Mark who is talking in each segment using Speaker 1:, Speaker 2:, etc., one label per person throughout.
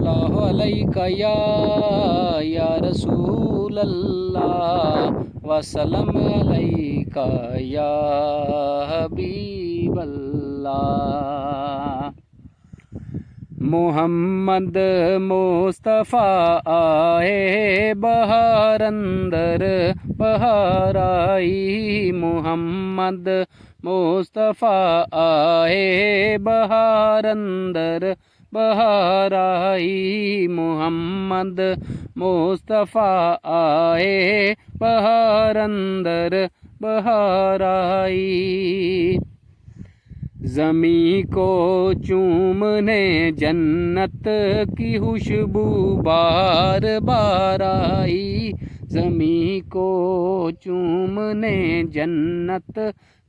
Speaker 1: सल्लल्लाहु अलैका या रसूल अल्लाह वसल्लम अलैका या हबीब अल्लाह। मोहम्मद मुस्तफ़ा आए बहार अंदर बहार आई। मोहम्मद मुस्तफ़ा आए बहार अंदर बहार आई। मोहम्मद मुस्तफ़ा आए बहार अंदर बहार आई। ज़मी को चूमने जन्नत की खुशबू बार बार आई। ज़मी को चूमने जन्नत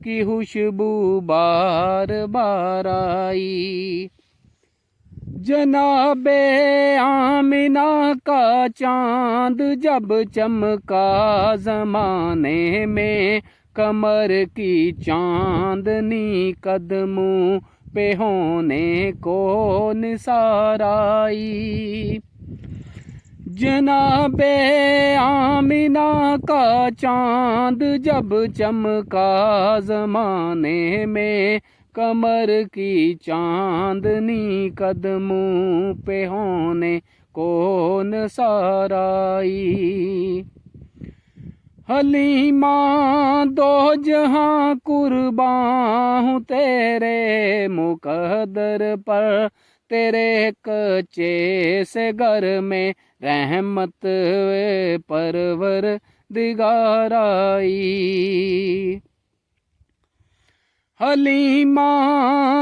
Speaker 1: की खुशबू बार बार आई। जनाबे आमिना का चाँद जब चमका ज़माने में, कमर की चांदनी कदमों पे होने को निसार आई। जनाबे आमिना का चाँद जब चमका ज़माने में, कमर की चांदनी कदमों पे होने को निसार आई। हलीमा दो जहां कुर्बान हूँ तेरे मुकद्दर पर, तेरे कच्चे से घर में रहमत परवर दिगार आई। हलीमा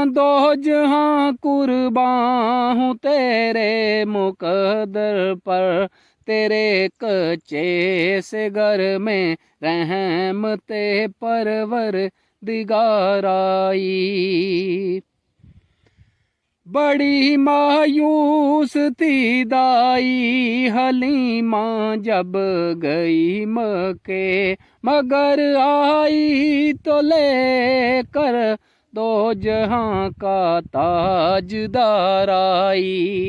Speaker 1: दो जहां कुर्बान हूँ तेरे मुकद्दर पर, तेरे कच्चे से घर में रहमते परवर दिगार आई। बड़ी मायूस थी दाई हलीमा जब गई मक्के, मगर आई तो लेकर दो जहां का ताजदार आई।